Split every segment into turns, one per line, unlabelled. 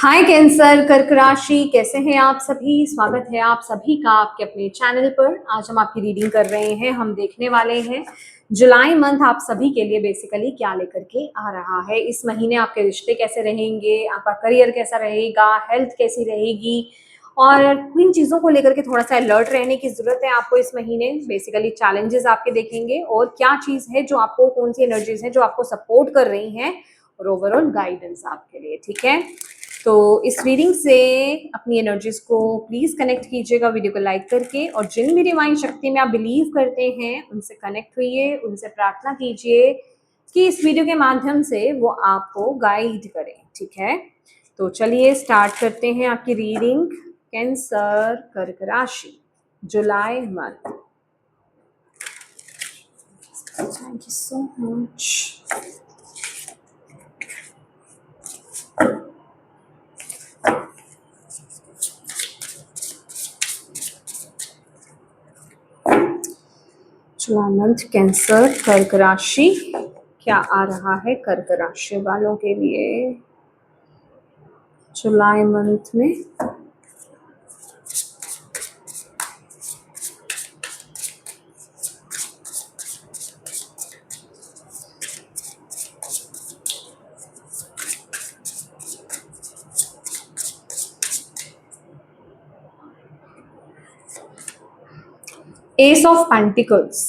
हाय cancer, कर्क राशि, कैसे हैं आप सभी। स्वागत है आप सभी का आपके अपने चैनल पर। आज हम आपकी रीडिंग कर रहे हैं। हम देखने वाले हैं जुलाई मंथ आप सभी के लिए बेसिकली क्या लेकर के आ रहा है। इस महीने आपके रिश्ते कैसे रहेंगे, आपका करियर कैसा रहेगा, हेल्थ कैसी रहेगी और किन चीज़ों को लेकर के थोड़ा सा अलर्ट रहने की ज़रूरत है आपको इस महीने। बेसिकली चैलेंजेस आपके देखेंगे और क्या चीज़ है जो आपको, कौन सी एनर्जीज है जो आपको सपोर्ट कर रही हैं और ओवरऑल गाइडेंस आपके लिए। ठीक है, तो इस रीडिंग से अपनी एनर्जीज को प्लीज कनेक्ट कीजिएगा वीडियो को लाइक करके, और जिन भी डिवाइन शक्ति में आप बिलीव करते हैं उनसे कनेक्ट हुइए, उनसे प्रार्थना कीजिए कि इस वीडियो के माध्यम से वो आपको गाइड करें। ठीक है, तो चलिए स्टार्ट करते हैं आपकी रीडिंग। कैंसर कर्क राशि, जुलाई month. Thank you so much. जुलाई मंथ कैंसर कर्क राशि, क्या आ रहा है कर्क राशि वालों के लिए जुलाई मंथ में। Ace of pentacles,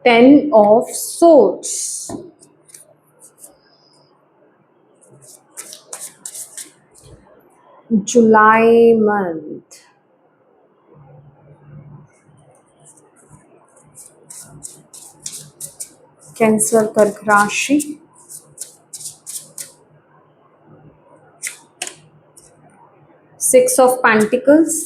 10 of swords, जुलाई मंथ। कैंसर कर्क राशि, six of pentacles,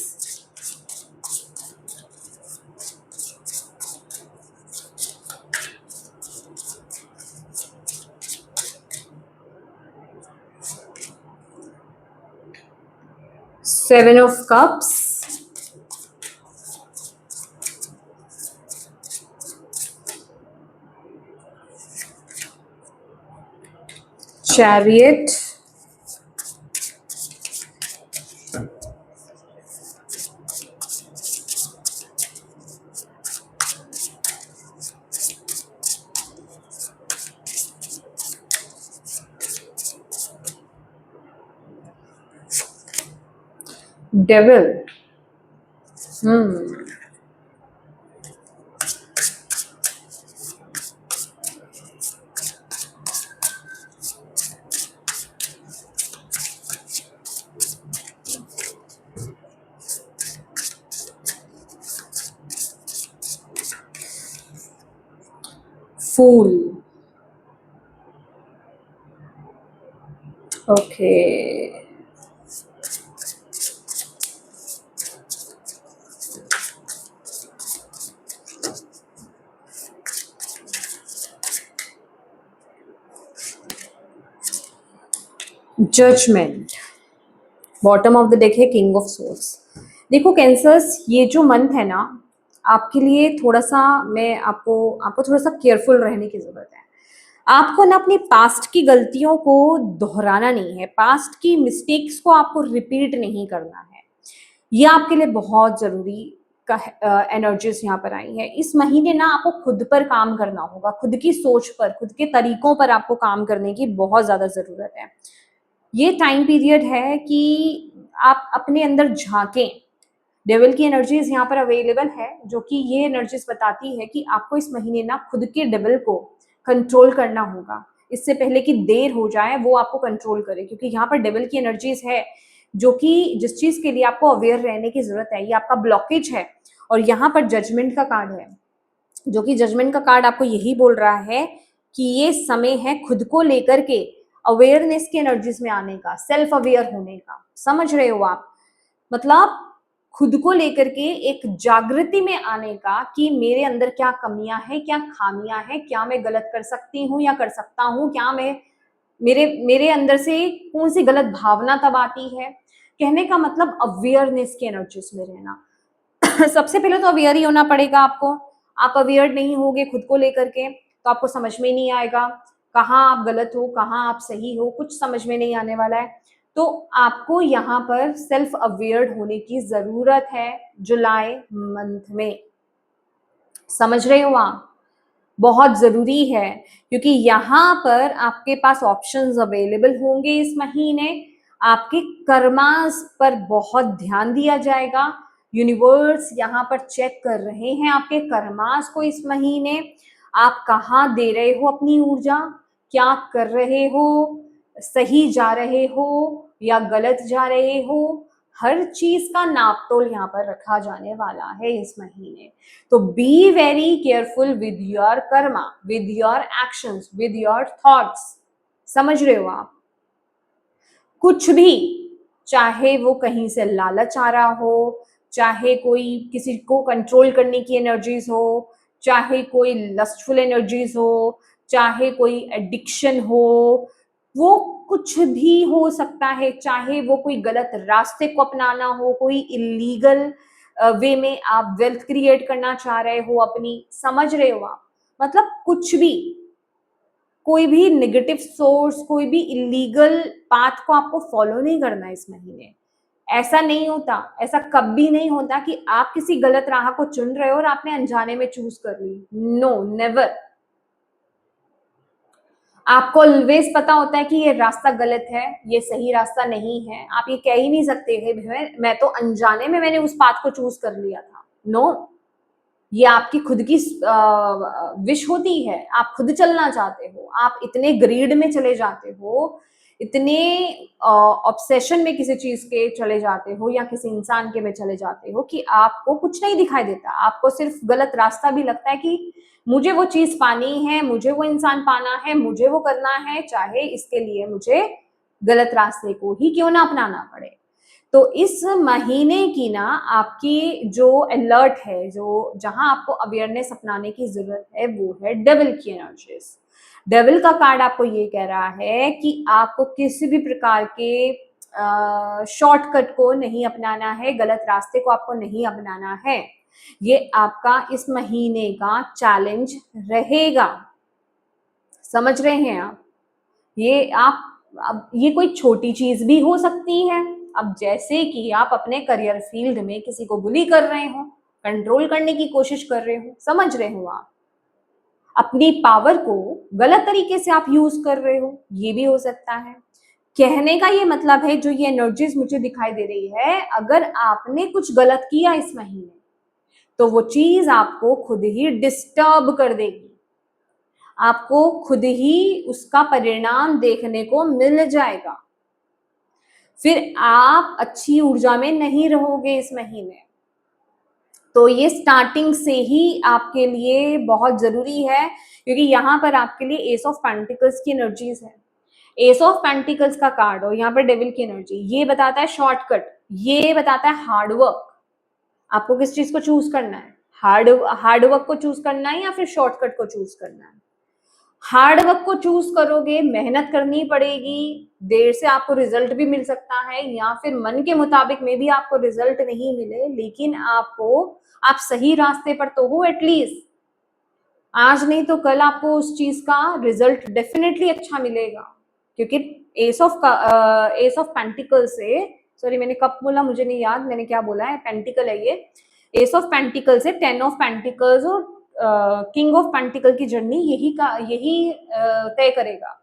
seven of cups, chariot, devil. Fool. Okay, judgement. Bottom of the deck है किंग ऑफ सोर्स। देखो कैंसर्स, ये जो मंथ है ना आपके लिए थोड़ा सा, मैं आपको आपको थोड़ा सा केयरफुल रहने की जरूरत है। आपको ना अपनी पास्ट की गलतियों को दोहराना नहीं है, पास्ट की मिस्टेक्स को आपको रिपीट नहीं करना है। ये आपके लिए बहुत जरूरी का एनर्जीज यहाँ पर आई है। इस महीने ना आपको खुद पर काम करना होगा, खुद की सोच पर, खुद के तरीकों पर आपको काम करने की बहुत ज्यादा जरूरत है। ये टाइम पीरियड है कि आप अपने अंदर झांकें। डेविल की एनर्जीज यहाँ पर अवेलेबल है, जो कि ये एनर्जीज बताती है कि आपको इस महीने ना खुद के डेविल को कंट्रोल करना होगा। इससे पहले कि देर हो जाए वो आपको कंट्रोल करे, क्योंकि यहाँ पर डेविल की एनर्जीज है जो कि जिस चीज के लिए आपको अवेयर रहने की जरूरत है, ये आपका ब्लॉकेज है। और यहाँ पर जजमेंट का कार्ड है, जो कि जजमेंट का कार्ड आपको यही बोल रहा है कि ये समय है खुद को लेकर के अवेयरनेस की एनर्जीज में आने का, सेल्फ अवेयर होने का। समझ रहे हो आप? मतलब खुद को लेकर के एक जागृति में आने का कि मेरे अंदर क्या कमियां हैं, क्या खामियां हैं, क्या मैं गलत कर सकती हूँ या कर सकता हूँ, क्या मैं मेरे मेरे अंदर से कौन सी गलत भावना तब आती है। कहने का मतलब अवेयरनेस की एनर्जीज में रहना। सबसे पहले तो अवेयर ही होना पड़ेगा आपको। आप अवेयर नहीं होगे खुद को लेकर के तो आपको समझ में नहीं आएगा कहाँ आप गलत हो, कहाँ आप सही हो, कुछ समझ में नहीं आने वाला है। तो आपको यहाँ पर सेल्फ अवेयर होने की जरूरत है जुलाई मंथ में। समझ रहे हो आप? बहुत जरूरी है क्योंकि यहाँ पर आपके पास ऑप्शंस अवेलेबल होंगे इस महीने। आपके कर्मास पर बहुत ध्यान दिया जाएगा। यूनिवर्स यहाँ पर चेक कर रहे हैं आपके कर्मास को इस महीने। आप कहाँ दे रहे हो अपनी ऊर्जा, क्या कर रहे हो, सही जा रहे हो या गलत जा रहे हो, हर चीज का नापतोल यहाँ पर रखा जाने वाला है इस महीने। तो be very careful with your Karma, with your actions, with your thoughts. समझ रहे हो आप? कुछ भी, चाहे वो कहीं से लालच आ रहा हो, चाहे कोई किसी को कंट्रोल करने की एनर्जीज हो, चाहे कोई लस्टफुल एनर्जीज हो, चाहे कोई एडिक्शन हो, वो कुछ भी हो सकता है। चाहे वो कोई गलत रास्ते को अपनाना हो, कोई इलीगल वे में आप वेल्थ क्रिएट करना चाह रहे हो अपनी। समझ रहे हो आप? मतलब कुछ भी, कोई भी नेगेटिव सोर्स, कोई भी इलीगल पाथ को आपको फॉलो नहीं करना है इस महीने। ऐसा नहीं होता, ऐसा कभी नहीं होता कि आप किसी गलत राह को चुन रहे हो और आपने अनजाने में चूज कर ली। No, never. आपको ऑलवेज पता होता है कि ये रास्ता गलत है, ये सही रास्ता नहीं है। आप ये कह ही नहीं सकते मैं तो अनजाने में मैंने उस पाथ को चूज कर लिया था। नो, ये आपकी खुद की विश होती है। आप खुद चलना चाहते हो, आप इतने ग्रीड में चले जाते हो, इतने ऑब्सेशन में किसी चीज के चले जाते हो या किसी इंसान के में चले जाते हो कि आपको कुछ नहीं दिखाई देता। आपको सिर्फ गलत रास्ता भी लगता है कि मुझे वो चीज पानी है, मुझे वो इंसान पाना है, मुझे वो करना है, चाहे इसके लिए मुझे गलत रास्ते को ही क्यों ना अपनाना पड़े। तो इस महीने की ना आपकी जो अलर्ट है, जो जहां आपको अवेयरनेस अपनाने की जरूरत है, वो है डेविल की एनर्जीज। डेविल का कार्ड आपको ये कह रहा है कि आपको किसी भी प्रकार के शॉर्टकट को नहीं अपनाना है, गलत रास्ते को आपको नहीं अपनाना है। ये आपका इस महीने का चैलेंज रहेगा। समझ रहे हैं आप? ये आप, अब ये कोई छोटी चीज भी हो सकती है। अब जैसे कि आप अपने करियर फील्ड में किसी को बुली कर रहे हो, कंट्रोल करने की कोशिश कर रहे हो, समझ रहे हो आप, अपनी पावर को गलत तरीके से आप यूज कर रहे हो, ये भी हो सकता है। कहने का ये मतलब है, जो ये एनर्जीज मुझे दिखाई दे रही है, अगर आपने कुछ गलत किया इस महीने तो वो चीज आपको खुद ही डिस्टर्ब कर देगी। आपको खुद ही उसका परिणाम देखने को मिल जाएगा। फिर आप अच्छी ऊर्जा में नहीं रहोगे इस महीने। तो ये स्टार्टिंग से ही आपके लिए बहुत जरूरी है क्योंकि यहाँ पर आपके लिए एस ऑफ पेंटिकल्स की एनर्जीज है। एस ऑफ पेंटिकल्स का कार्ड और यहाँ पर डेविल की एनर्जी, ये बताता है शॉर्टकट, ये बताता है हार्डवर्क। आपको किस चीज को चूज करना है? हार्डवर्क को चूज करना है या फिर शॉर्टकट को चूज करना है? हार्ड वर्क को चूज करोगे, मेहनत करनी पड़ेगी, देर से आपको रिजल्ट भी मिल सकता है या फिर मन के मुताबिक में भी आपको रिजल्ट नहीं मिले, लेकिन आप सही रास्ते पर तो हो एटलीस्ट। आज नहीं तो कल आपको उस चीज का रिजल्ट डेफिनेटली अच्छा मिलेगा क्योंकि एस ऑफ पेंटिकल से, सॉरी मैंने कब बोला मुझे नहीं याद, मैंने क्या बोला है, पेंटिकल है ये। एस ऑफ पेंटिकल से 10 ऑफ पेंटिकल्स और किंग ऑफ पेंटिकल की जर्नी यही तय करेगा।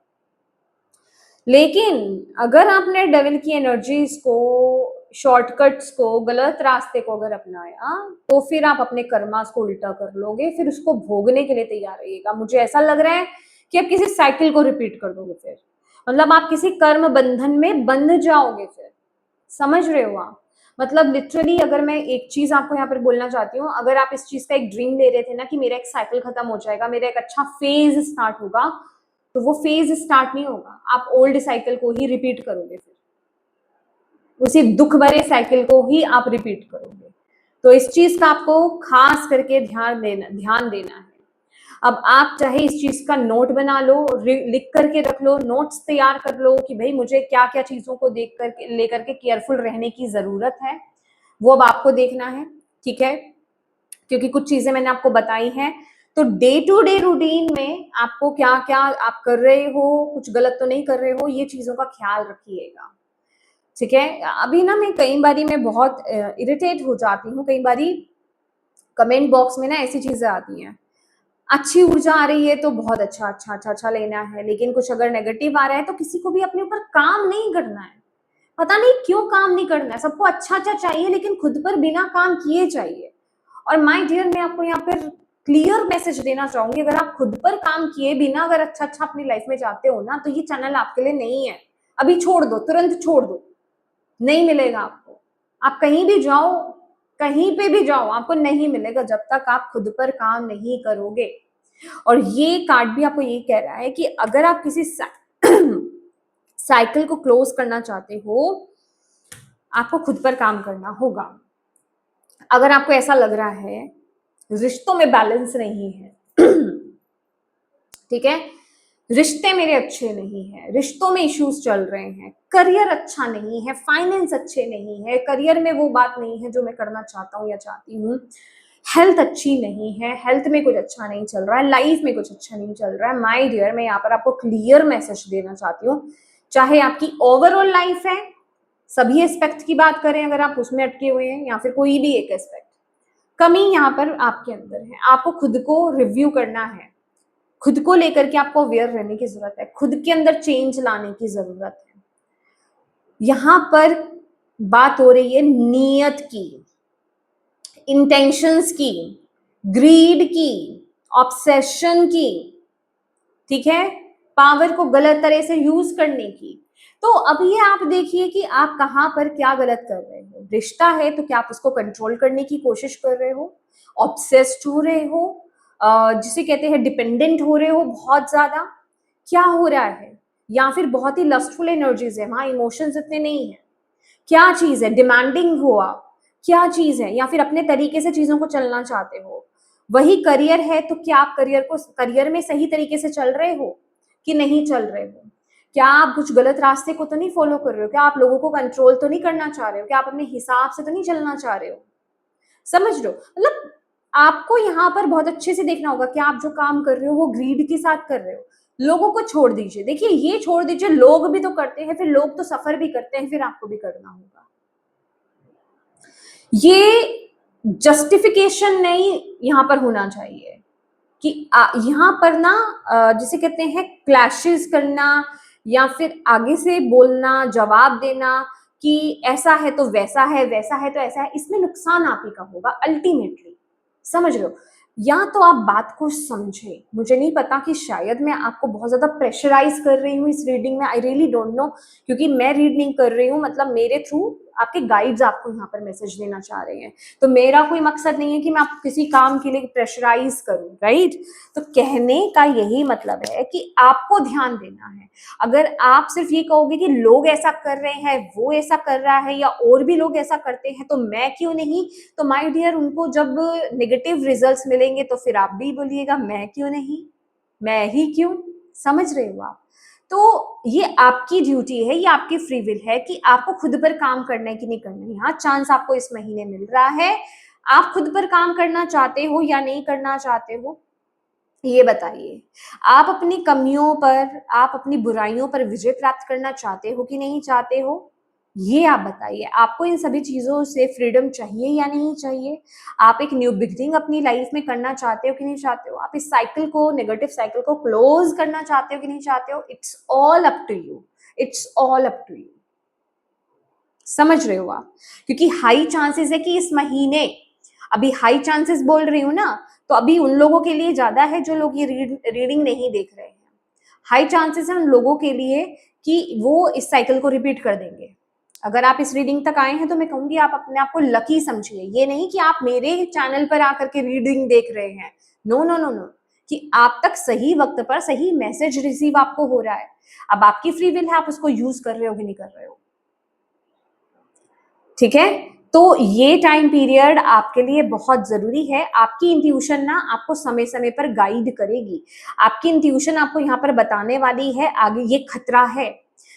लेकिन अगर आपने डेविल की एनर्जीज को, शॉर्टकट्स को, गलत रास्ते को अगर अपनाया तो फिर आप अपने कर्मास को उल्टा कर लोगे, फिर उसको भोगने के लिए तैयार रहिएगा। मुझे ऐसा लग रहा है कि आप किसी साइकिल को रिपीट कर दोगे, फिर मतलब आप किसी कर्म बंधन में बंध जाओगे फिर। समझ रहे हो आप? मतलब लिटरली अगर मैं एक चीज आपको यहाँ पर बोलना चाहती हूँ, अगर आप इस चीज का एक ड्रीम ले रहे थे ना कि मेरा एक साइकिल खत्म हो जाएगा, मेरा एक अच्छा फेज स्टार्ट होगा, तो वो फेज स्टार्ट नहीं होगा, आप ओल्ड साइकिल को ही रिपीट करोगे फिर। उसी दुख भरे साइकिल को ही आप रिपीट करोगे। तो इस चीज का आपको खास करके ध्यान देना है। अब आप चाहे इस चीज का नोट बना लो, लिख करके रख लो, नोट्स तैयार कर लो कि भाई मुझे क्या क्या चीजों को देख करके लेकर के केयरफुल रहने की जरूरत है, वो अब आपको देखना है, ठीक है। क्योंकि कुछ चीजें मैंने आपको बताई हैं, तो डे टू डे रूटीन में आपको क्या क्या आप कर रहे हो, कुछ गलत तो नहीं कर रहे हो, ये चीजों का ख्याल रखिएगा, ठीक है। अभी ना मैं कई बारी मैं बहुत इरिटेट हो जाती हूँ, कई बारी कमेंट बॉक्स में ना ऐसी चीजें आती हैं, अच्छी ऊर्जा आ रही है तो बहुत अच्छा अच्छा अच्छा अच्छा लेना है, लेकिन कुछ अगर नेगेटिव आ रहा है तो किसी को भी अपने ऊपर काम नहीं करना है। पता नहीं क्यों काम नहीं करना है, सबको अच्छा अच्छा चाहिए लेकिन खुद पर बिना काम किए चाहिए। और माय डियर, मैं आपको यहाँ पर क्लियर मैसेज देना चाहूंगी, अगर आप खुद पर काम किए बिना अगर अच्छा अच्छा अपनी लाइफ में चाहते हो ना, तो ये चैनल आपके लिए नहीं है। अभी छोड़ दो, तुरंत छोड़ दो, नहीं मिलेगा आपको। आप कहीं भी जाओ, कहीं पे भी जाओ, आपको नहीं मिलेगा जब तक आप खुद पर काम नहीं करोगे। और ये कार्ड भी आपको ये कह रहा है कि अगर आप किसी साइकिल को क्लोज करना चाहते हो, आपको खुद पर काम करना होगा। अगर आपको ऐसा लग रहा है रिश्तों में बैलेंस नहीं है, ठीक है, रिश्ते मेरे अच्छे नहीं है, रिश्तों में इश्यूज चल रहे हैं, करियर अच्छा नहीं है, फाइनेंस अच्छे नहीं है, करियर में वो बात नहीं है जो मैं करना चाहता हूँ या चाहती हूँ, हेल्थ अच्छी नहीं है, हेल्थ में कुछ अच्छा नहीं चल रहा है, लाइफ में कुछ अच्छा नहीं चल रहा है, माय डियर, मैं यहाँ पर आपको क्लियर मैसेज देना चाहती हूँ। चाहे आपकी ओवरऑल लाइफ है, सभी एस्पेक्ट की बात करें, अगर आप उसमें अटके हुए हैं, या फिर कोई भी एक एस्पेक्ट, कमी यहाँ पर आपके अंदर है, आपको खुद को रिव्यू करना है, खुद को लेकर के आपको अवेयर रहने की जरूरत है, खुद के अंदर चेंज लाने की जरूरत है। यहां पर बात हो रही है नीयत की, इंटेंशंस की, ग्रीड की, ऑब्सेशन की, ठीक है, पावर को गलत तरह से यूज करने की। तो अब ये आप देखिए कि आप कहां पर क्या गलत कर रहे हो। रिश्ता है तो क्या आप उसको कंट्रोल करने की कोशिश कर रहे हो, ऑब्सेस्ड हो रहे हो, जिसे कहते हैं डिपेंडेंट हो रहे हो बहुत ज्यादा, क्या हो रहा है, या फिर बहुत ही लस्टफुल एनर्जीज है, वहां इमोशंस इतने नहीं है, क्या चीज है, डिमांडिंग हो आप, क्या चीज है, या फिर अपने तरीके से चीजों को चलना चाहते हो। वही करियर है तो क्या आप करियर में सही तरीके से चल रहे हो कि नहीं चल रहे हो, क्या आप कुछ गलत रास्ते को तो नहीं फॉलो कर रहे हो, क्या आप लोगों को कंट्रोल तो नहीं करना चाह रहे हो, क्या आप अपने हिसाब से तो नहीं चलना चाह रहे हो। समझ लो, मतलब आपको यहाँ पर बहुत अच्छे से देखना होगा कि आप जो काम कर रहे हो वो ग्रीड के साथ कर रहे हो। लोगों को छोड़ दीजिए, देखिए ये छोड़ दीजिए, लोग भी तो करते हैं, फिर लोग तो सफर भी करते हैं, फिर आपको भी करना होगा। ये जस्टिफिकेशन नहीं यहाँ पर होना चाहिए कि यहाँ पर ना जिसे कहते हैं क्लैशेस करना, या फिर आगे से बोलना, जवाब देना कि ऐसा है तो वैसा है, वैसा है तो ऐसा है, इसमें नुकसान आप ही का होगा अल्टीमेटली। समझ लो, या तो आप बात को समझे। मुझे नहीं पता कि शायद मैं आपको बहुत ज्यादा प्रेशराइज कर रही हूँ इस रीडिंग में, आई रियली डोंट नो, क्योंकि मैं रीड नहीं कर रही हूँ, मतलब मेरे थ्रू आपके गाइड्स आपको यहाँ पर मैसेज देना चाह रहे हैं। तो मेरा कोई मकसद नहीं है कि मैं आपको किसी काम के लिए प्रेशराइज करूं, राइट। तो कहने का यही मतलब है कि आपको ध्यान देना है। अगर आप सिर्फ ये कहोगे कि लोग ऐसा कर रहे हैं, वो ऐसा कर रहा है, या और भी लोग ऐसा करते हैं तो मैं क्यों नहीं, तो माय डियर, उनको जब नेगेटिव रिजल्ट्स मिलेंगे तो फिर आप भी बोलिएगा मैं क्यों नहीं, मैं ही क्यों। समझ रहे हो आप। तो ये आपकी ड्यूटी है, ये आपकी फ्री विल है कि आपको खुद पर काम करना है कि नहीं करना है। यहाँ चांस आपको इस महीने मिल रहा है, आप खुद पर काम करना चाहते हो या नहीं करना चाहते हो, ये बताइए। आप अपनी कमियों पर, आप अपनी बुराइयों पर विजय प्राप्त करना चाहते हो कि नहीं चाहते हो, ये आप बताइए। आपको इन सभी चीजों से फ्रीडम चाहिए या नहीं चाहिए, आप एक न्यू बिगिनिंग अपनी लाइफ में करना चाहते हो कि नहीं चाहते हो, आप इस साइकिल को, नेगेटिव साइकिल को क्लोज करना चाहते हो कि नहीं चाहते हो। It's all up to you, it's all up to you. समझ रहे हो आप, क्योंकि हाई चांसेस है कि इस महीने, अभी हाई चांसेस बोल रही हूँ ना, तो अभी उन लोगों के लिए ज्यादा है जो लोग ये रीडिंग नहीं देख रहे हैं। हाई चांसेस है उन लोगों के लिए कि वो इस साइकिल को रिपीट कर देंगे। अगर आप इस रीडिंग तक आए हैं तो मैं कहूंगी आप अपने आप को लकी समझिए। ये नहीं कि आप मेरे चैनल पर आकर के रीडिंग देख रहे हैं, नो नो नो नो, कि आप तक सही वक्त पर सही मैसेज रिसीव आपको हो रहा है। अब आपकी फ्री विल है, आप उसको यूज कर रहे हो कि नहीं कर रहे हो। ठीक है। तो ये टाइम पीरियड आपके लिए बहुत जरूरी है। आपकी इंट्यूशन ना आपको समय समय पर गाइड करेगी। आपकी इंट्यूशन आपको यहाँ पर बताने वाली है आगे ये खतरा है,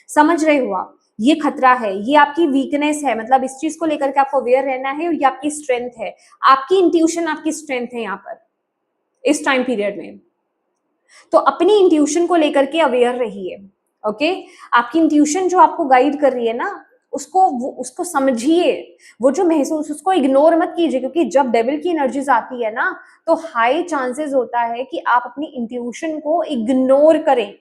समझ रहे हो आप, ये खतरा है, ये आपकी वीकनेस है, मतलब इस चीज को लेकर के आपको अवेयर रहना है, और ये आपकी स्ट्रेंथ है। आपकी इंट्यूशन आपकी स्ट्रेंथ है यहाँ पर इस टाइम पीरियड में। तो अपनी इंट्यूशन को लेकर के अवेयर रहिए। ओके, आपकी इंट्यूशन जो आपको गाइड कर रही है ना, उसको समझिए, वो जो महसूस, उसको इग्नोर मत कीजिए, क्योंकि जब डेविल की एनर्जीज आती है ना, तो हाई चांसेस होता है कि आप अपनी इंट्यूशन को इग्नोर करें।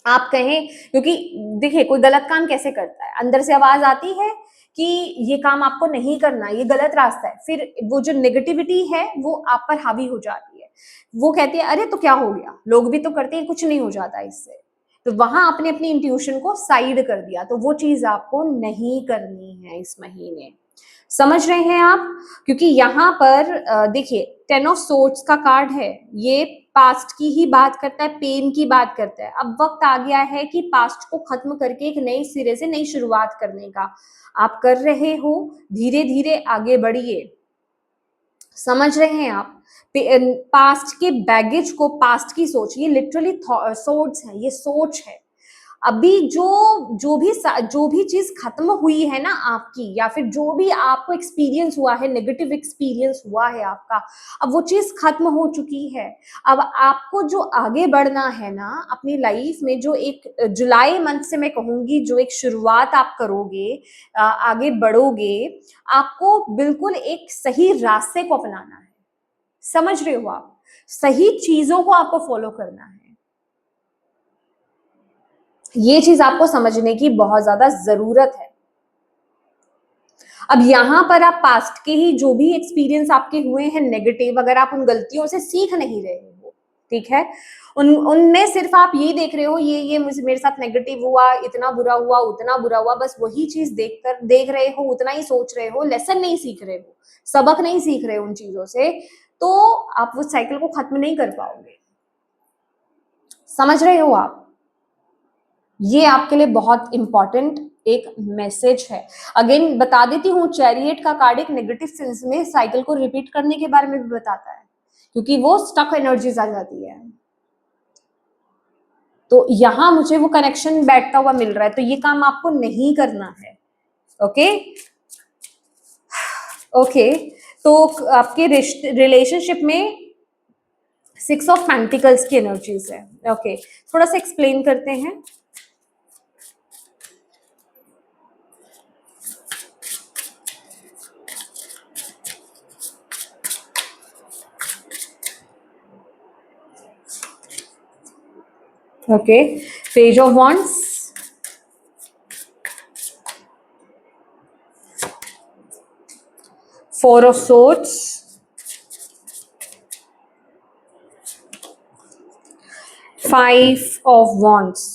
आप कहें, क्योंकि देखिए कोई गलत काम कैसे करता है, अंदर से आवाज आती है कि ये काम आपको नहीं करना, ये गलत रास्ता है, फिर वो जो नेगेटिविटी है वो आप पर हावी हो जाती है। वो कहती है अरे तो क्या हो गया, लोग भी तो करते हैं, कुछ नहीं हो जाता इससे। तो वहां आपने अपनी इंट्यूशन को साइड कर दिया, तो वो चीज आपको नहीं करनी है इस महीने। समझ रहे हैं आप? क्योंकि यहाँ पर देखिए 10 ऑफ सोर्ड्स का कार्ड है, ये पास्ट की ही बात करता है, पेन की बात करता है। अब वक्त आ गया है कि पास्ट को खत्म करके एक नई सिरे से नई शुरुआत करने का। आप कर रहे हो, धीरे धीरे आगे बढ़िए। समझ रहे हैं आप? पास्ट के बैगेज को, पास्ट की सोच, ये लिटरली सोर्ड्स है, ये सोच है। अभी जो भी चीज खत्म हुई है ना आपकी, या फिर जो भी आपको एक्सपीरियंस हुआ है, नेगेटिव एक्सपीरियंस हुआ है आपका, अब वो चीज खत्म हो चुकी है। अब आपको जो आगे बढ़ना है ना अपनी लाइफ में, जो एक जुलाई मंथ से मैं कहूंगी जो एक शुरुआत आप करोगे, आगे बढ़ोगे, आपको बिल्कुल एक सही रास्ते को अपनाना है। समझ रहे हो आप? सही चीजों को आपको फॉलो करना है। ये चीज आपको समझने की बहुत ज्यादा जरूरत है। अब यहां पर आप पास्ट के ही जो भी एक्सपीरियंस आपके हुए हैं नेगेटिव, अगर आप उन गलतियों से सीख नहीं रहे हो, ठीक है, उनमें सिर्फ आप ये देख रहे हो ये मुझे मेरे साथ नेगेटिव हुआ, इतना बुरा हुआ, उतना बुरा हुआ, बस वही चीज देख रहे हो, उतना ही सोच रहे हो, लेसन नहीं सीख रहे हो, सबक नहीं सीख रहे हो उन चीजों से, तो आप वो साइकिल को खत्म नहीं कर पाओगे। समझ रहे हो आप? ये आपके लिए बहुत इंपॉर्टेंट एक मैसेज है। अगेन बता देती हूँ, चैरियट का कार्ड एक नेगेटिव सेंस में साइकिल को रिपीट करने के बारे में भी बताता है, क्योंकि वो स्टक एनर्जीज आ जाती है। तो यहां मुझे वो कनेक्शन बैठता हुआ मिल रहा है, तो ये काम आपको नहीं करना है। ओके ओके, तो आपके रिलेशनशिप में 6 ऑफ पेंटिकल्स की एनर्जीज है। ओके, थोड़ा सा एक्सप्लेन करते हैं। Okay, Page of Wands, Four of Swords, Five of Wands.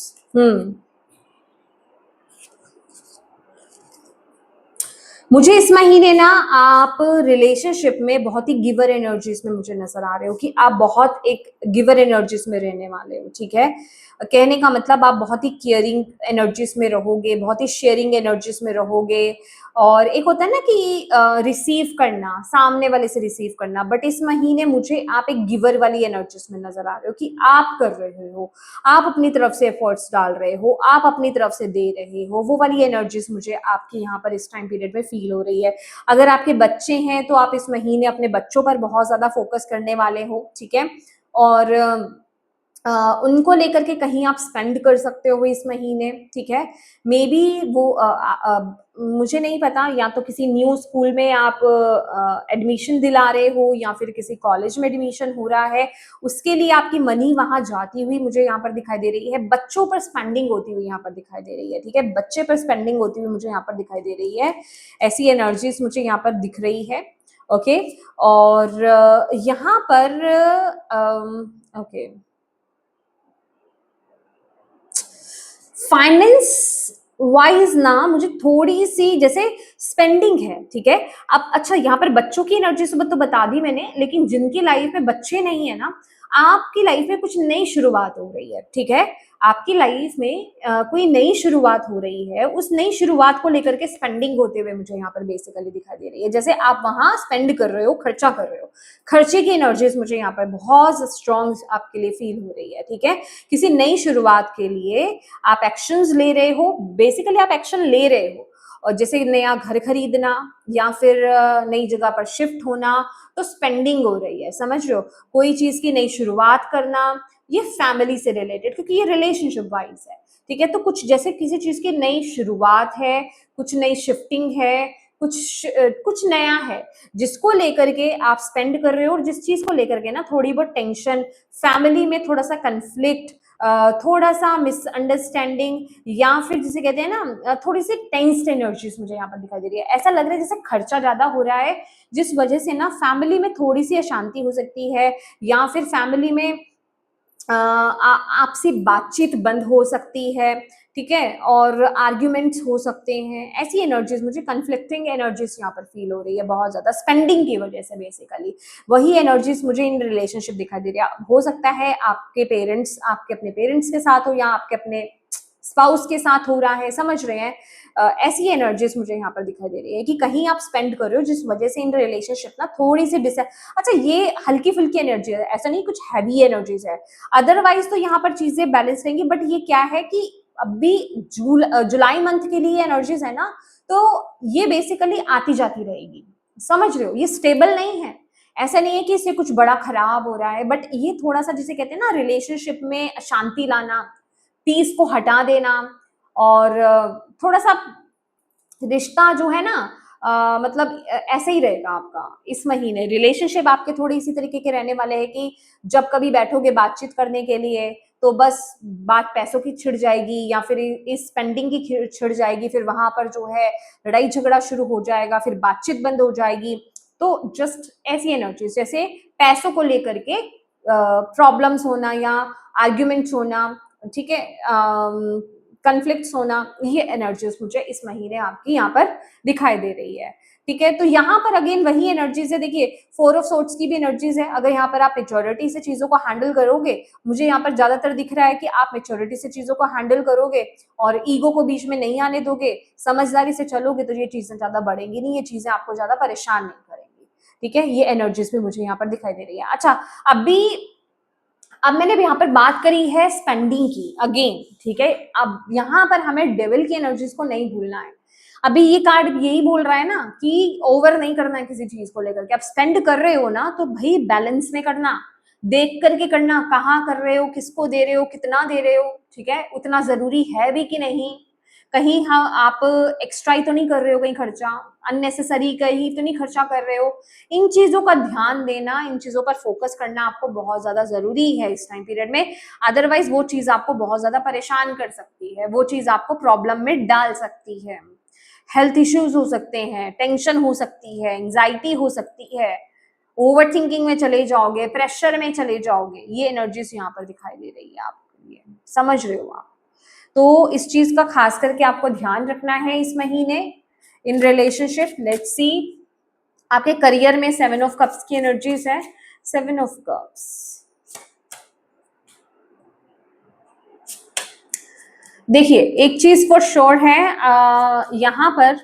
मुझे इस महीने ना आप रिलेशनशिप में बहुत ही गिवर एनर्जीज में मुझे नजर आ रहे हो, कि आप बहुत एक गिवर एनर्जीज में रहने वाले हो। ठीक है, कहने का मतलब आप बहुत ही केयरिंग एनर्जीज में रहोगे, बहुत ही शेयरिंग एनर्जीज में रहोगे, और एक होता है ना कि रिसीव करना, सामने वाले से रिसीव करना, बट इस महीने मुझे आप एक गिवर वाली एनर्जीज में नजर आ रहे हो, कि आप कर रहे हो, आप अपनी तरफ से एफर्ट्स डाल रहे हो, आप अपनी तरफ से दे रहे हो, वो वाली एनर्जीज मुझे आपकी यहाँ पर इस टाइम पीरियड में फील हो रही है। अगर आपके बच्चे हैं तो आप इस महीने अपने बच्चों पर बहुत ज्यादा फोकस करने वाले हो। ठीक है, और उनको लेकर के कहीं आप स्पेंड कर सकते हो इस महीने। ठीक है, मे बी वो मुझे नहीं पता, या तो किसी न्यू स्कूल में आप एडमिशन दिला रहे हो, या फिर किसी कॉलेज में एडमिशन हो रहा है, उसके लिए आपकी मनी वहां जाती हुई मुझे यहाँ पर दिखाई दे रही है। बच्चों पर स्पेंडिंग होती हुई यहाँ पर दिखाई दे रही है। ठीक है, बच्चे पर स्पेंडिंग होती हुई मुझे यहाँ पर दिखाई दे रही है। ऐसी एनर्जीज मुझे यहाँ पर दिख रही है। ओके, और यहाँ पर ओके, फाइनेंस वाइज ना मुझे थोड़ी सी जैसे स्पेंडिंग है। ठीक है, अब अच्छा यहाँ पर बच्चों की एनर्जी सुबह तो बता दी मैंने, लेकिन जिनकी लाइफ में बच्चे नहीं है ना, आपकी लाइफ में कुछ नई शुरुआत हो रही है। ठीक है, आपकी लाइफ में कोई नई शुरुआत हो रही है, उस नई शुरुआत को लेकर के स्पेंडिंग होते हुए मुझे यहाँ पर बेसिकली दिखाई दे रही है। जैसे आप वहां स्पेंड कर रहे हो, खर्चा कर रहे हो, खर्चे की एनर्जीज मुझे यहाँ पर बहुत स्ट्रॉन्ग आपके लिए फील हो रही है। ठीक है, किसी नई शुरुआत के लिए आप एक्शंस ले रहे हो, बेसिकली आप एक्शन ले रहे हो, और जैसे नया घर खरीदना या फिर नई जगह पर शिफ्ट होना, तो स्पेंडिंग हो रही है, समझ रहे हो, कोई चीज की नई शुरुआत करना, ये फैमिली से रिलेटेड, क्योंकि ये रिलेशनशिप वाइज है। ठीक है, तो कुछ जैसे किसी चीज की नई शुरुआत है, कुछ नई शिफ्टिंग है, कुछ नया है जिसको लेकर के आप स्पेंड कर रहे हो, और जिस चीज को लेकर के ना थोड़ी बहुत टेंशन, फैमिली में थोड़ा सा कंफ्लिक्ट, थोड़ा सा मिसअंडरस्टैंडिंग, या फिर जिसे कहते हैं ना थोड़ी सी टेंस्ड एनर्जीज मुझे यहाँ पर दिखाई दे रही है। ऐसा लग रहा है जैसे खर्चा ज्यादा हो रहा है, जिस वजह से ना फैमिली में थोड़ी सी अशांति हो सकती है, या फिर फैमिली में आपसी बातचीत बंद हो सकती है। ठीक है, और आर्ग्यूमेंट्स हो सकते हैं। ऐसी एनर्जीज मुझे, कन्फ्लिक्टिंग एनर्जीज यहाँ पर फील हो रही है बहुत ज्यादा स्पेंडिंग की वजह से। बेसिकली वही एनर्जीज मुझे इन रिलेशनशिप दिखाई दे रही है। हो सकता है आपके पेरेंट्स, आपके अपने पेरेंट्स के साथ हो, या आपके अपने स्पाउस के साथ हो रहा है, समझ रहे हैं। ऐसी एनर्जीज मुझे यहाँ पर दिखाई दे रही है कि कहीं आप स्पेंड कर रहे हो, जिस वजह से इन रिलेशनशिप ना थोड़ी सी अच्छा, ये हल्की फुल्की एनर्जी है, ऐसा नहीं कुछ हैवी एनर्जीज है। अदरवाइज तो यहाँ पर चीजें बैलेंस रहेंगी, बट ये क्या है कि अभी जुलाई मंथ के लिए एनर्जीज है ना, तो ये बेसिकली आती जाती रहेगी, समझ रहे हो, ये स्टेबल नहीं है। ऐसा नहीं है कि इससे कुछ बड़ा खराब हो रहा है, बट ये थोड़ा सा जिसे कहते हैं ना रिलेशनशिप में शांति लाना, पीस को हटा देना, और थोड़ा सा रिश्ता जो है ना मतलब ऐसे ही रहेगा आपका इस महीने। रिलेशनशिप आपके थोड़ी इसी तरीके के रहने वाले हैं कि जब कभी बैठोगे बातचीत करने के लिए, तो बस बात पैसों की छिड़ जाएगी, या फिर इस स्पेंडिंग की छिड़ जाएगी, फिर वहां पर जो है लड़ाई झगड़ा शुरू हो जाएगा, फिर बातचीत बंद हो जाएगी। तो जस्ट ऐसी एनर्जी, जैसे पैसों को लेकर के प्रॉब्लम्स होना या आर्ग्यूमेंट्स होना, ठीक है, कन्फ्लिक्ट्स होना, ये एनर्जीज मुझे इस महीने आपकी यहाँ पर दिखाई दे रही है। ठीक है, तो यहाँ पर अगेन वही एनर्जीज है। देखिए, 4 ऑफ सोर्ड्स की भी एनर्जीज है। अगर यहाँ पर आप मेच्योरिटी से चीजों को हैंडल करोगे, मुझे यहाँ पर ज्यादातर दिख रहा है कि आप मेच्योरिटी से चीजों को हैंडल करोगे और ईगो को बीच में नहीं आने दोगे, समझदारी से चलोगे, तो ये चीजें ज्यादा बढ़ेंगी नहीं, ये चीजें आपको ज्यादा परेशान नहीं करेंगी। ठीक है, ये एनर्जीज भी मुझे यहाँ पर दिखाई दे रही है। अच्छा, अब मैंने यहाँ पर बात करी है स्पेंडिंग की अगेन। ठीक है, अब यहाँ पर हमें डेविल की एनर्जीज को नहीं भूलना है। अभी ये कार्ड यही बोल रहा है ना कि ओवर नहीं करना है किसी चीज को लेकर के। आप स्पेंड कर रहे हो ना, तो भाई बैलेंस में करना, देख करके करना, कहाँ कर रहे हो, किसको दे रहे हो, कितना दे रहे हो। ठीक है, उतना जरूरी है भी कि नहीं, कहीं हाँ आप एक्स्ट्रा ही तो नहीं कर रहे हो, कहीं खर्चा अननेसेसरी कहीं तो नहीं खर्चा कर रहे हो। इन चीजों का ध्यान देना, इन चीजों पर फोकस करना आपको बहुत ज्यादा जरूरी है इस टाइम पीरियड में। अदरवाइज वो चीज आपको बहुत ज्यादा परेशान कर सकती है, वो चीज आपको प्रॉब्लम में डाल सकती है। हेल्थ इश्यूज हो सकते हैं, टेंशन हो सकती है, एंजाइटी हो सकती है, ओवर थिंकिंग में चले जाओगे, प्रेशर में चले जाओगे। ये एनर्जीज यहाँ पर दिखाई दे रही है आपके लिए, समझ रहे हो आप। तो इस चीज का खास करके आपको ध्यान रखना है इस महीने इन रिलेशनशिप। लेट्स सी, आपके करियर में 7 ऑफ कप्स की एनर्जीज है। 7 ऑफ कप्स, देखिए एक चीज फॉर श्योर है यहाँ पर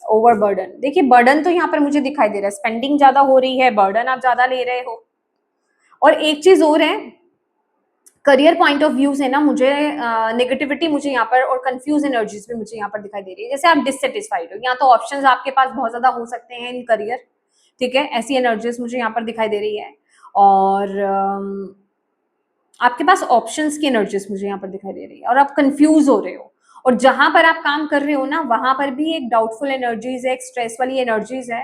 ओवर बर्डन। देखिए बर्डन तो यहाँ पर मुझे दिखाई दे रहा है, स्पेंडिंग ज्यादा हो रही है, बर्डन आप ज्यादा ले रहे हो। और एक चीज और है, करियर पॉइंट ऑफ व्यू से ना मुझे नेगेटिविटी मुझे यहाँ पर और कंफ्यूज एनर्जीज भी मुझे यहाँ पर दिखाई दे रही है। जैसे आप डिससेटिस्फाइड हो, या तो ऑप्शंस आपके पास बहुत ज्यादा हो सकते हैं इन करियर। ठीक है, ऐसी एनर्जीज मुझे यहाँ पर दिखाई दे रही है। और आपके पास ऑप्शंस की एनर्जीज मुझे यहाँ पर दिखाई दे रही है, और आप कंफ्यूज हो रहे हो। और जहां पर आप काम कर रहे हो ना, वहां पर भी एक डाउटफुल एनर्जीज है, एक स्ट्रेस वाली एनर्जीज है,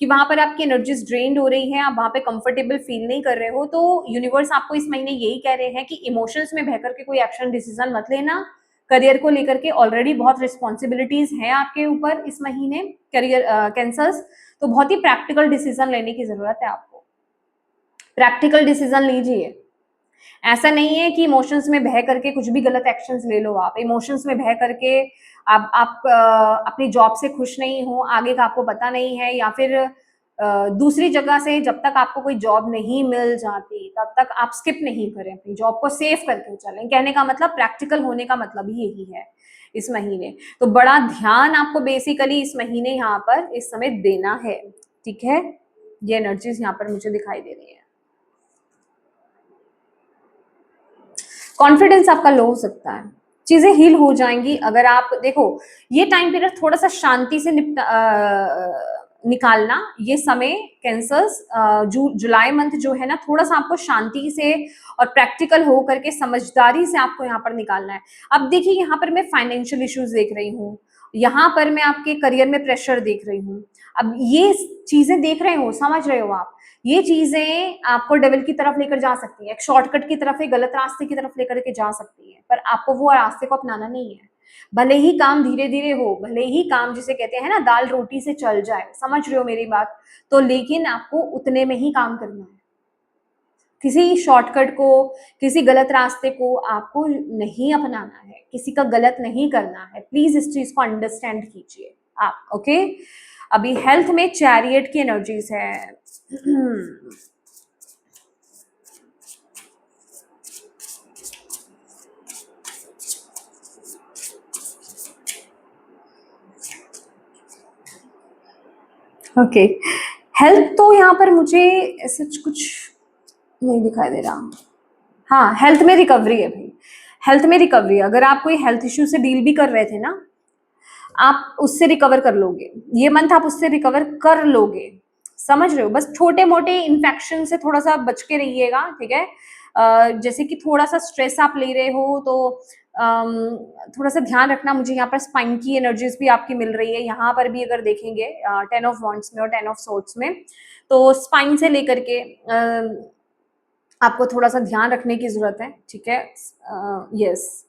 कि वहां पर आपकी एनर्जीज ड्रेन्ड हो रही है, आप वहां पे कंफर्टेबल फील नहीं कर रहे हो। तो यूनिवर्स आपको इस महीने यही कह रहे हैं कि इमोशंस में बहकर के कोई एक्शन डिसीजन मत लेना। करियर को लेकर के ऑलरेडी बहुत रिस्पॉन्सिबिलिटीज हैं आपके ऊपर इस महीने, करियर कैंसर्स। तो बहुत ही प्रैक्टिकल डिसीजन लेने की जरूरत है आपको, प्रैक्टिकल डिसीजन लीजिए। ऐसा नहीं है कि इमोशंस में बह करके कुछ भी गलत एक्शंस ले लो। आप इमोशंस में बह करके आप अपनी जॉब से खुश नहीं हो, आगे का आपको पता नहीं है, या फिर दूसरी जगह से जब तक आपको कोई जॉब नहीं मिल जाती तब तक आप स्किप नहीं करें, अपनी जॉब को सेव करके चलें। कहने का मतलब, प्रैक्टिकल होने का मतलब ही यही है इस महीने। तो बड़ा ध्यान आपको बेसिकली इस महीने यहाँ पर इस समय देना है, ठीक है। ये एनर्जीज यहाँ पर मुझे दिखाई दे रही है। कॉन्फिडेंस आपका लो हो सकता है, चीजें हील हो जाएंगी अगर आप देखो। ये टाइम पीरियड थोड़ा सा शांति से निकालना, ये समय कैंसर्स, जुलाई मंथ जो है ना, थोड़ा सा आपको शांति से और प्रैक्टिकल हो करके समझदारी से आपको यहाँ पर निकालना है। अब देखिए, यहाँ पर मैं फाइनेंशियल इश्यूज देख रही हूँ, यहाँ पर मैं आपके करियर में प्रेशर देख रही हूँ। अब ये चीजें देख रहे हो, समझ रहे हो आप, ये चीजें आपको डेविल की तरफ लेकर जा सकती है, एक शॉर्टकट की तरफ, एक गलत रास्ते की तरफ लेकर के जा सकती है, पर आपको वो रास्ते को अपनाना नहीं है। भले ही काम धीरे धीरे हो, भले ही काम जिसे कहते हैं ना दाल रोटी से चल जाए, समझ रहे हो मेरी बात, तो लेकिन आपको उतने में ही काम करना है। किसी शॉर्टकट को, किसी गलत रास्ते को आपको नहीं अपनाना है, किसी का गलत नहीं करना है। प्लीज इस चीज को अंडरस्टैंड कीजिए आप, ओके। अभी हेल्थ में चैरियट की एनर्जीज है। ओके, हेल्थ तो यहाँ पर मुझे ऐसा कुछ नहीं दिखाई दे रहा। हाँ, हेल्थ में रिकवरी है भाई, हेल्थ में रिकवरी। अगर आप कोई हेल्थ इश्यू से डील भी कर रहे थे ना, आप उससे रिकवर कर लोगे, ये मंथ आप उससे रिकवर कर लोगे, समझ रहे हो। बस छोटे मोटे इन्फेक्शन से थोड़ा सा बच के रहिएगा, ठीक है। जैसे कि थोड़ा सा स्ट्रेस आप ले रहे हो तो थोड़ा सा ध्यान रखना। मुझे यहाँ पर स्पाइन की एनर्जीज भी आपकी मिल रही है, यहाँ पर भी अगर देखेंगे 10 ऑफ वॉन्ड्स में और 10 ऑफ सोर्ड्स में, तो स्पाइन से लेकर के आपको थोड़ा सा ध्यान रखने की जरूरत है, ठीक है। यस,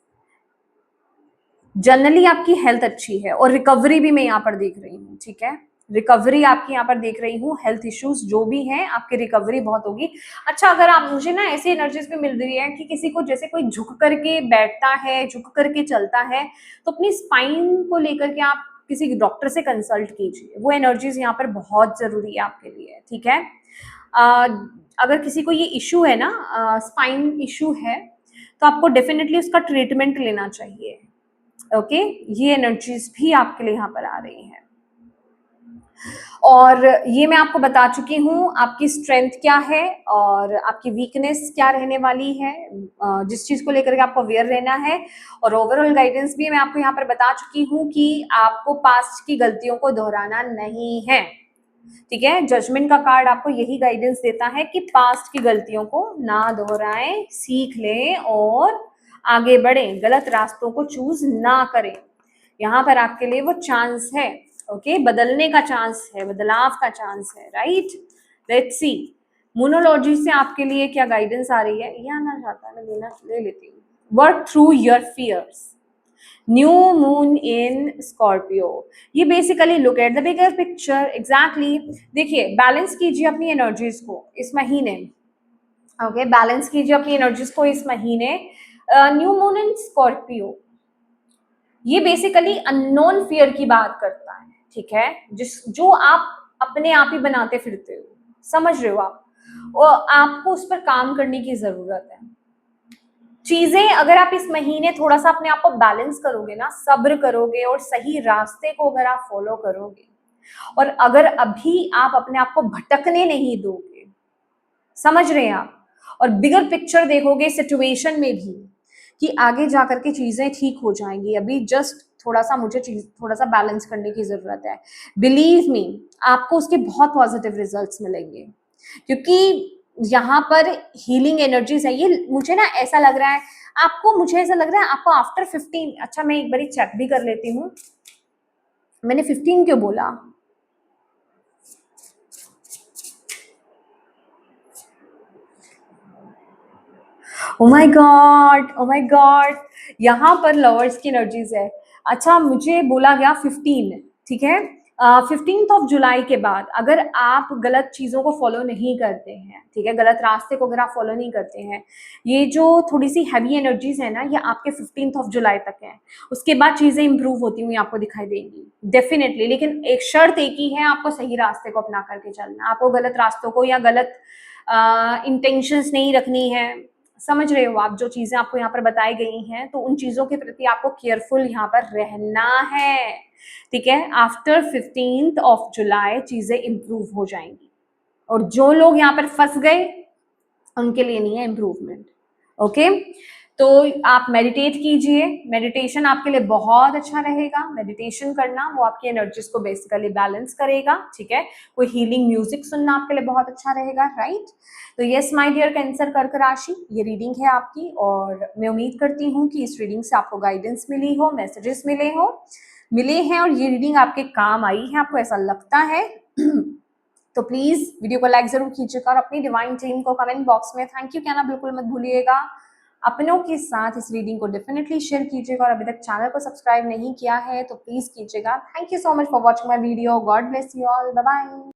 जनरली आपकी हेल्थ अच्छी है और रिकवरी भी मैं यहाँ पर देख रही हूँ, ठीक है। रिकवरी आपकी यहाँ पर देख रही हूँ, हेल्थ इश्यूज जो भी हैं आपकी रिकवरी बहुत होगी। अच्छा, अगर आप मुझे ना ऐसी एनर्जीज भी मिल रही है कि किसी को जैसे कोई झुक करके बैठता है, झुक करके चलता है, तो अपनी स्पाइन को लेकर के आप किसी डॉक्टर से कंसल्ट कीजिए, वो एनर्जीज यहाँ पर बहुत जरूरी है आपके लिए, ठीक है। अगर किसी को ये इशू है ना, स्पाइन इशू है, तो आपको डेफिनेटली उसका ट्रीटमेंट लेना चाहिए, ओके। ये एनर्जीज भी आपके लिए यहाँ पर आ रही हैं। और ये मैं आपको बता चुकी हूँ आपकी स्ट्रेंथ क्या है और आपकी वीकनेस क्या रहने वाली है, जिस चीज को लेकर के आपको अवेयर रहना है। और ओवरऑल गाइडेंस भी मैं आपको यहाँ पर बता चुकी हूँ कि आपको पास्ट की गलतियों को दोहराना नहीं है, ठीक है। जजमेंट का कार्ड आपको यही गाइडेंस देता है कि पास्ट की गलतियों को ना दोहराएं, सीख लें और आगे बढ़ें, गलत रास्तों को चूज ना करें। यहाँ पर आपके लिए वो चांस है, ओके, बदलने का चांस है, बदलाव का चांस है, राइट। लेट्स सी मोनोलॉजी से आपके लिए क्या गाइडेंस आ रही है, ये आना चाहता है, मैं ले लेती हूँ। Work through your fears, new moon in Scorpio. ये basically look at the bigger picture, exactly. देखिए, बैलेंस कीजिए अपनी एनर्जीज को इस महीने, ओके, बैलेंस कीजिए अपनी एनर्जीज को इस महीने। न्यू मून इन स्कॉर्पियो ये बेसिकली अननोन फियर की बात करता है, ठीक है, जो आप अपने आप ही बनाते फिरते हो, समझ रहे हो आप, और आपको उस पर काम करने की जरूरत है। चीजें अगर आप इस महीने थोड़ा सा अपने आप को बैलेंस करोगे ना, सब्र करोगे और सही रास्ते को अगर आप फॉलो करोगे, और अगर अभी आप अपने आप को भटकने नहीं दोगे, समझ रहे हैं आप, और बिगर पिक्चर देखोगे सिचुएशन में भी कि आगे जाकर के चीजें ठीक हो जाएंगी, अभी जस्ट थोड़ा सा मुझे थोड़ा सा बैलेंस करने की जरूरत है, बिलीव मी, आपको उसके बहुत पॉजिटिव रिजल्ट्स मिलेंगे। क्योंकि यहाँ पर हीलिंग एनर्जीज है, ये मुझे ना ऐसा लग रहा है आपको, मुझे ऐसा लग रहा है आपको आफ्टर 15, अच्छा मैं एक बार चेक भी कर लेती हूँ, मैंने 15 क्यों बोला, oh my God, oh my God, यहाँ पर लवर्स की एनर्जीज है। अच्छा, मुझे बोला गया 15, ठीक है, 15th ऑफ जुलाई के बाद अगर आप गलत चीज़ों को फॉलो नहीं करते हैं, ठीक है, गलत रास्ते को अगर आप फॉलो नहीं करते हैं, ये जो थोड़ी सी हैवी एनर्जीज है ना, ये आपके 15th ऑफ जुलाई तक है। उसके बाद चीज़ें इंप्रूव होती हुई आपको दिखाई देंगी डेफिनेटली, लेकिन एक शर्त एक ही है, आपको सही रास्ते को अपना करके चलना। आपको गलत रास्तों को या गलत इंटेंशंस नहीं रखनी है। समझ रहे हो आप जो चीज़ें आपको यहाँ पर बताई गई हैं, तो उन चीज़ों के प्रति आपको केयरफुल यहाँ पर रहना है, ठीक है। आफ्टर 15th ऑफ जुलाई चीज़ें इंप्रूव हो जाएंगी, और जो लोग यहाँ पर फंस गए उनके लिए नहीं है इम्प्रूवमेंट। ओके, तो आप मेडिटेट कीजिए, मेडिटेशन आपके लिए बहुत अच्छा रहेगा। मेडिटेशन करना वो आपकी एनर्जीज को बेसिकली बैलेंस करेगा, ठीक है। कोई हीलिंग म्यूजिक सुनना आपके लिए बहुत अच्छा रहेगा, राइट। तो यस माय डियर कैंसर कर्क राशि, ये रीडिंग है आपकी, और मैं उम्मीद करती हूँ कि इस रीडिंग से आपको गाइडेंस मिली हो, मैसेजेस मिले हैं, और ये रीडिंग आपके काम आई है, आपको ऐसा लगता है। तो प्लीज वीडियो को लाइक जरूर कीजिएगा, और अपनी डिवाइन टीम को कमेंट बॉक्स में थैंक यू कहना बिल्कुल मत भूलिएगा। अपनों के साथ इस रीडिंग को डेफिनेटली शेयर कीजिएगा, और अभी तक चैनल को सब्सक्राइब नहीं किया है तो प्लीज कीजिएगा। Thank you so much for watching my video. God bless you all, bye bye.